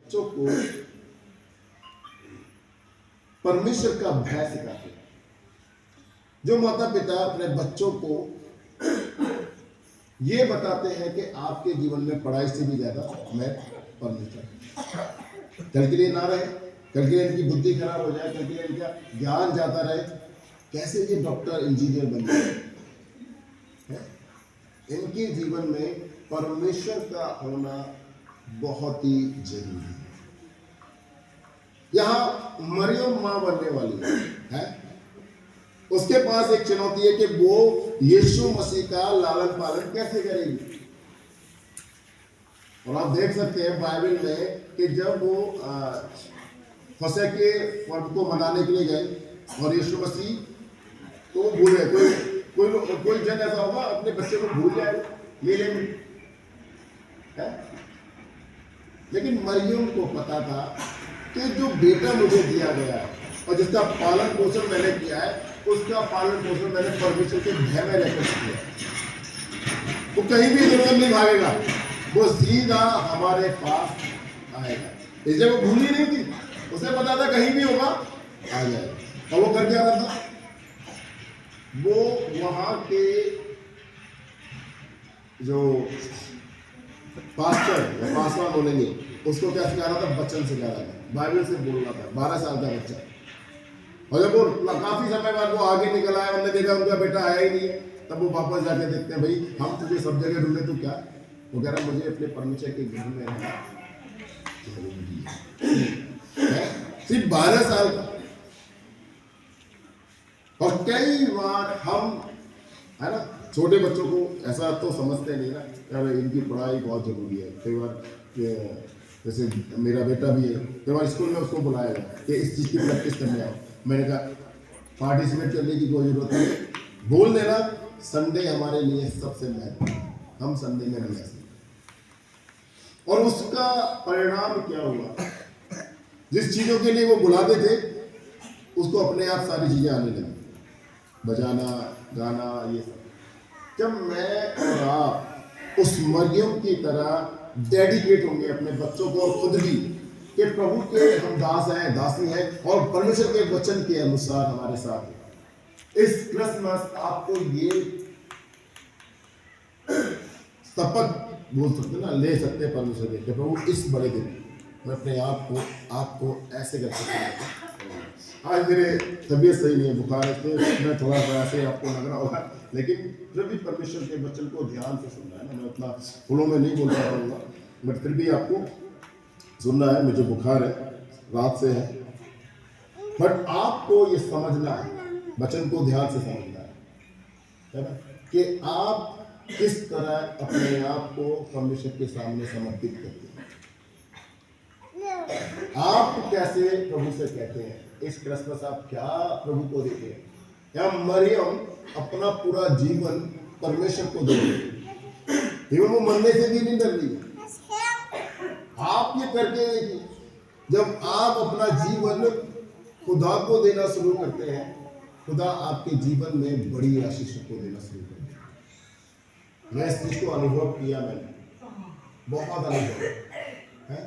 बच्चों को परमेश्वर का भय सिखाते हैं। जो माता पिता अपने बच्चों को ये बताते हैं कि आपके जीवन में पढ़ाई से भी ज्यादा मैं परमेश्वर, कल के लिए ना रहे, कल के लिए इनकी बुद्धि खराब हो जाए, कल के लिए इनका ज्ञान जाता रहे, कैसे ये डॉक्टर इंजीनियर बन जाए। इनके जीवन में परमेश्वर का होना बहुत ही जरूरी है। यहां मरियम मां बनने वाली है, उसके पास एक चुनौती है कि वो यीशु मसीह का लालन पालन कैसे करेगी। और आप देख सकते हैं बाइबल में कि जब वो फसह के पर्व को मनाने के लिए गए और यीशु मसीह तो भूले, कोई जन ऐसा होगा अपने बच्चे को भूल जाए मेले में है? लेकिन मरियम को पता था कि जो बेटा मुझे दिया गया है और जिसका पालन पोषण मैंने किया है, उसका पालन पोषण मैंने परमेश्वर के भय में रहकर किया। वो कहीं भी जरूरत नहीं भागेगा, वो सीधा हमारे पास आएगा। इसलिए वो भूली नहीं थी, उसे पता था कहीं भी होगा आ जाएगा। और वो कर क्या रहा था, वो वहां के जो पास्टर या पासवान बोलेंगे उसको क्या सिखा रहा था, वचन सिखा रहा था, बाइबल से बोल रहा था। 12 साल का बच्चा। और जब वो काफी समय बाद वो आगे निकल आया, उन्होंने देखा उनका बेटा आया ही नहीं है, तब वो वापस जाके देखते हैं, भाई हम तुझे सब जगह ढूंढे, तू क्या? वो कह रहा मुझे अपने परमेश्वर के घर में रहना जरूरी है। सिर्फ 12 साल का। और कई बार हम है ना, छोटे बच्चों को ऐसा तो समझते नहीं ना, यार इनकी पढ़ाई बहुत जरूरी है। कई बार जैसे मेरा बेटा भी है, कई बार स्कूल में उसको बुलाया गया कि इस चीज़ की प्रैक्टिस करने आओ। मैंने कहा पार्टिसिपेट करने की कोई जरूरत नहीं, बोल देना संडे हमारे लिए सबसे महत्वपूर्ण, हम संडे में नहीं आ सकते। और उसका परिणाम क्या हुआ, जिस चीज़ों के लिए वो बुलाते थे उसको अपने आप सारी चीज़ें आने लगी, बजाना, गाना, ये सब। जब मैं और आप उस मरियम की तरह डेडिकेट होंगे अपने बच्चों को और खुद भी कि प्रभु के हम दास हैं, दासी हैं और परमेश्वर के वचन के अनुसार हमारे साथ हैं। इस क्रिसमस आपको ये शपथ बोल सकते ना, ले सकते हैं परमेश्वर के, प्रभु इस बड़े दिन मैं अपने आप को आपको ऐसे कर सकता हूँ। आज मेरे तबीयत सही नहीं है, बुखार है, मैं थोड़ा सा ऐसे आपको लग रहा होगा, लेकिन फिर भी परमेश्वर के वचन को ध्यान से सुनना है ना। मैं उतना फूलों में नहीं बोल पा रहा, बट फिर भी आपको सुनना है। मुझे बुखार है, रात से है, बट आपको ये समझना है, वचन को ध्यान से समझना है ना, कि आप किस तरह अपने आप को परमेश्वर के सामने समर्पित करते हैं। आप कैसे प्रभु से कहते हैं, इस क्रिसमस आप क्या प्रभु को देते हैं। या मरियम अपना पूरा जीवन परमेश्वर को दे रही है, वो मरने से भी नहीं डर रही है। आप ये करके देखिए, जब आप अपना जीवन खुदा को देना शुरू करते हैं, खुदा आपके जीवन में बड़ी आशीष को देना शुरू करते हैं। मैं इस चीज को अनुभव किया, मैंने बहुत अनुभव है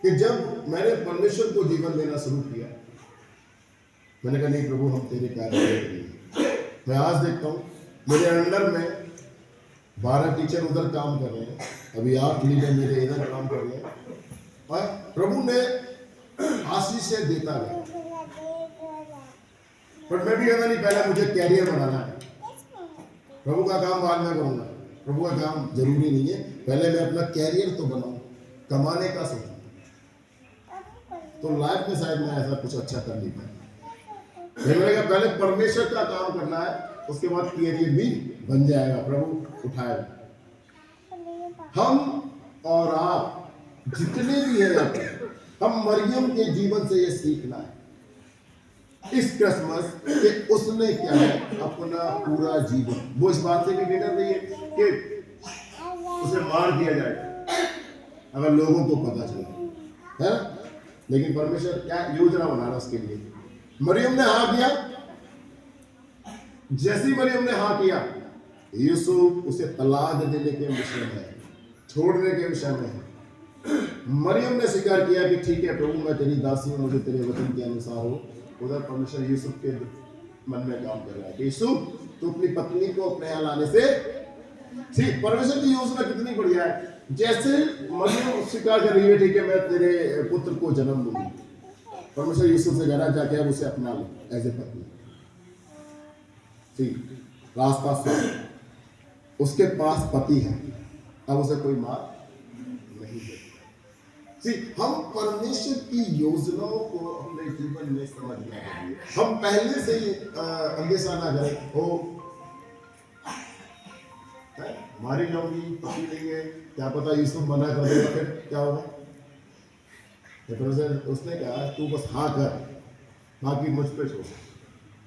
कि जब मैंने परमेश्वर को जीवन देना शुरू किया, मैंने कहा नहीं प्रभु हम तेरे कार्य करेंगे। मैं आज देखता हूँ मेरे अंडर में 12 टीचर उधर काम कर रहे हैं, अभी 8 लीडर मेरे इधर काम कर रहे हैं, और प्रभु ने आशीष से देता गया। पर मैं भी कहता नहीं पहले मुझे कैरियर बनाना है, प्रभु का काम बाद में करूंगा। प्रभु का काम जरूरी नहीं है, पहले मैं अपना कैरियर तो बनाऊं, कमाने का सोचूं, तो लाइफ में शायद मैं ऐसा कुछ अच्छा कर नहीं पाया। मैंने कहा पहले परमेश्वर का काम करना है, उसके बाद कैरियर भी बन जाएगा, प्रभु उठाएगा। हम और आप जितने भी हैं यहाँ पर, हम मरियम के जीवन से ये सीखना है इस क्रिसमस कि उसने क्या है, अपना पूरा जीवन, वो इस बात से भी डर रही है कि उसे मार दिया जाए अगर लोगों को पता चले, है। लेकिन परमेश्वर क्या योजना बना रहा उसके लिए। मरियम ने हाँ किया, जैसी मरियम ने हाँ किया, यूसुफ उसे तलाक देने के विषय में, छोड़ने के विषय में, मरियम ने स्वीकार किया कि ठीक है प्रभु, मैं तेरी दासी हूँ, मुझे तेरे वचन के अनुसार हो। उधर परमेश्वर यूसुफ के मन में काम कर रहा है कि यूसुफ, तू अपनी पत्नी को अपने यहाँ लाने से ठीक। परमेश्वर की योजना कितनी बढ़िया है। जैसे मरियम स्वीकार कर रही है, ठीक है मैं तेरे पुत्र को जन्म दूंगी, परमेश्वर यूसुफ से कह रहा जाके अब उसे अपना लो एज ए पत्नी। ठीक, रास्ता साफ, उसके पास पति है, अब उसे कोई मार नहीं दे। हम परमेश्वर की योजनाओं को अपने जीवन में समझना चाहिए। हम पहले से ही अंदेशा ना करें, ओ हमारी जाऊंगी, पति नहीं है, क्या पता यूसुफ मना कर देगा, फिर क्या होगा। उसने कहा तू बस हाँ कर, बाकी मुझ पे छोड़।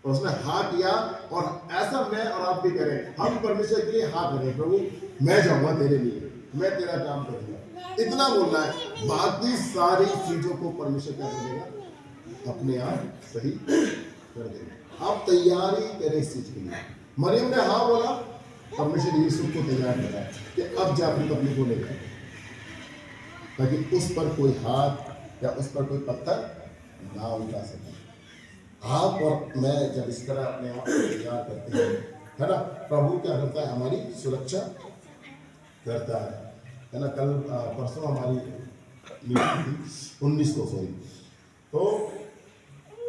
और उसने हाँ किया, और ऐसा मैं और आप भी करें। हम परमेश्वर के लिए हाँ करें, प्रभु मैं जाऊंगा तेरे लिए, मैं तेरा काम करूंगा, इतना बोलना है। बाकी सारी चीजों को परमेश्वर क्या कर देगा, अपने आप सही कर देगा। आप तैयारी करें इस चीज के लिए। मरियम ने हाँ बोला, परमेश्वर यूसुफ को तैयार करा कि अब जा अपनी पत्नी को ले जाए, ताकि उस पर कोई हाथ या उस पर कोई पत्थर ना उठा सके। आप और मैं जब इस तरह अपने आप को तैयार करते हैं, है ना, प्रभु क्या करता है, हमारी सुरक्षा करता है ना। कल परसों हमारी मीटिंग थी 19 को, सॉरी, तो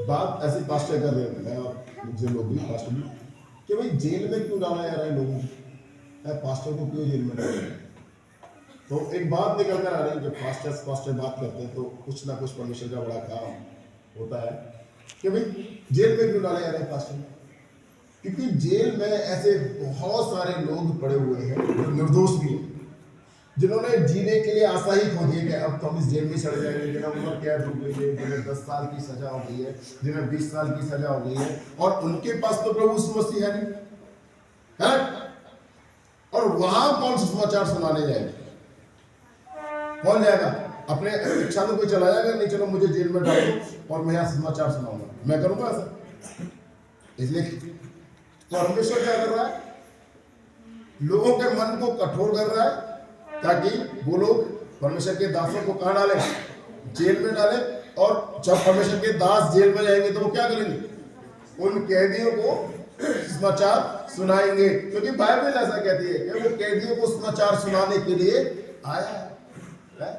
बात ऐसी पास्टर कर रहे हैं, मैं और मुझे लोग भी, पास्टर भी, कि भाई जेल में क्यों डाला जा रहा है लोगों को, पास्टर को क्यों जेल में डाला जा रहा है। तो एक बात निकल कर आ रही है, जब पास्टर बात करते हैं तो कुछ ना कुछ परमेश्वर का बड़ा काम होता है कि भाई जेल में क्यों डाला जा रहा है पास्टर। क्योंकि जेल में ऐसे बहुत सारे लोग पड़े हुए हैं जो निर्दोष भी हैं, जिन्होंने जीने के लिए आशा ही खो दी है कि अब तो हम इस जेल में चले जाएंगे, जिन्हें उम्र कैद हो गई है, जिन्हें 10 साल की सजा हो गई है, जिन्हें 20 साल की सजा हो गई है, और उनके पास तो प्रभु यीशु मसीह है नहीं, है। और वहां कौन सा समाचार सुनाने जाएगा, कौन जाएगा। अपने इच्छा में कोई चला जाएगा, नहीं चलो मुझे जेल में डाल दो और मैं यहाँ समाचार सुनाऊंगा, मैं करूंगा ऐसा। इसलिए परमेश्वर क्या कर रहा है, लोगों के मन को कठोर कर रहा है, ताकि वो लोग परमेश्वर के दासों को कहाँ डाले, जेल में डाले। और जब परमेश्वर के दास जेल में जाएंगे तो वो क्या करेंगे, उन कैदियों को समाचार सुनाएंगे। क्योंकि बाइबल ऐसा कहती है कि वो कैदियों को समाचार सुनाने के लिए आया है।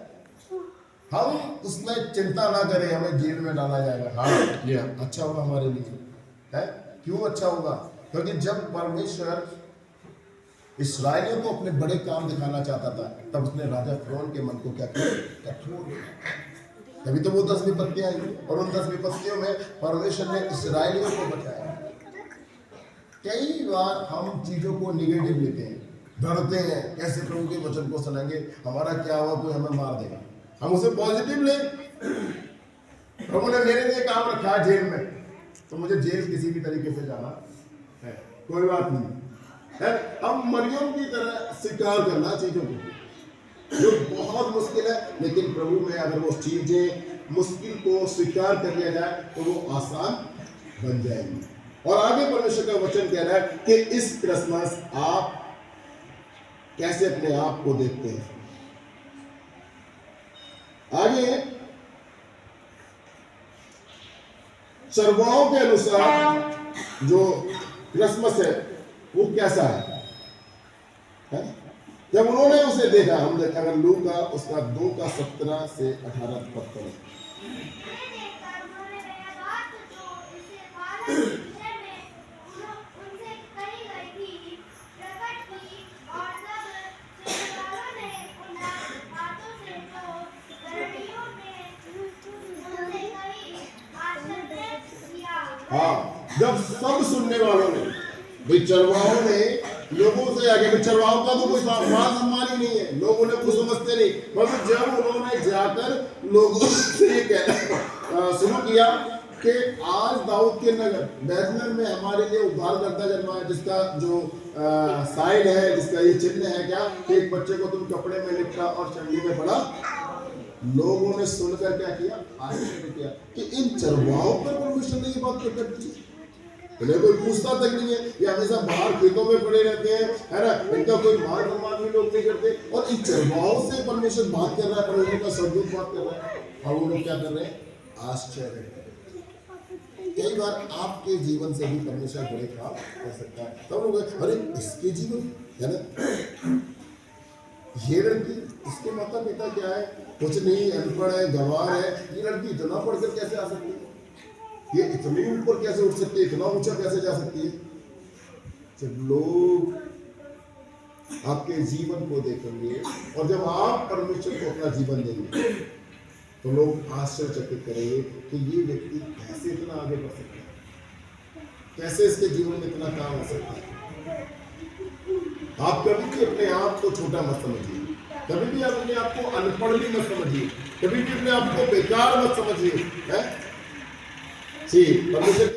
हम उसमें चिंता ना करें हमें जेल में डाला जाएगा, हाँ ये अच्छा होगा हमारे लिए, है। क्यों अच्छा होगा, क्योंकि जब परमेश्वर इस्राएलियों को अपने बड़े काम दिखाना चाहता था, तब उसने राजा फिरौन के मन को क्या किया, कठोर। तभी तो वो 10 विपत्तियां आई, और उन 10 विपत्तियों में परमेश्वर ने इस्राएलियों को बचाया। कई बार हम चीजों को निगेटिव लेते हैं, डरते हैं, कैसे प्रभु के वचन को सुनेंगे, हमारा क्या हुआ, कोई हमें मार देगा। हम उसे पॉजिटिव ले, प्रभु ने मेरे लिए काम रखा जेल में, तो मुझे जेल किसी भी तरीके से जाना है, कोई बात नहीं है। हम मरियम की तरह स्वीकार करना चीजों को, जो बहुत मुश्किल है, लेकिन प्रभु में अगर वो चीजें मुश्किल को स्वीकार कर लिया जाए तो वो आसान बन जाएगी। और आगे परमेश्वर का वचन कह रहा है कि इस क्रिसमस आप कैसे अपने आप को देखते हैं। आगे चरवाहों के अनुसार जो क्रिसमस है वो कैसा है? जब उन्होंने उसे देखा, हम देखा अगर लूका उसका 2 का 17 से 18 पद पढ़े। हाँ, जब सब सुनने वालों ने, भाई चरवाहों ने लोगों से आगे, चरवाहों का तो कोई मान सम्मान ही नहीं है, लोग उन्हें कुछ समझते नहीं, मगर जब उन्होंने जाकर लोगों से ये कहना शुरू किया कि आज दाऊद के नगर बैतलहम में हमारे लिए उद्धारकर्ता जन्मा है, जिसका जो साइन है, जिसका ये चिन्ह है क्या, कि एक बच्चे को तुम कपड़े में लिपटा और चंडी में पड़ा। लोगों ने सुनकर क्या किया, आश्चर्य किया कि इन चरवाहों पर परमेश्वर ने ये बात प्रकट की। इन्हें कोई पूछता तक नहीं है, ये हमेशा बाहर खेतों में पड़े रहते हैं, है ना, इनका कोई मान सम्मान भी लोग नहीं करते। और इन चरवाहों से परमेश्वर बात कर रहा है, परमेश्वर का स्वर्गदूत बात कर रहा है, और वो लोग क्या कर रहे हैं? आश्चर्य। कई बार आपके जीवन से भी परमेश्वर बड़े काम कर सकता है। तब लोग अरे इसके जीवन, है ना, ये लड़की, इसके माता पिता क्या है, कुछ नहीं, अनपढ़ है, गंवार है, ये लड़की इतना पढ़कर कैसे आ सकती है, ये इतने ऊपर कैसे उठ सकती है, इतना ऊंचा कैसे जा सकती है? जब लोग आपके जीवन को देखेंगे और जब आप परमेश्वर को अपना जीवन देंगे तो लोग आश्चर्यचकित करेंगे कि ये व्यक्ति कैसे इतना आगे बढ़ सकता है, कैसे इसके जीवन में इतना काम हो सकता है। आप कभी भी अपने आप को छोटा मत समझिए, कभी भी आप अपने आप को अनपढ़ भी मत समझिए, कभी भी अपने आप को बेकार मत समझिए, है? जी, परमेश्वर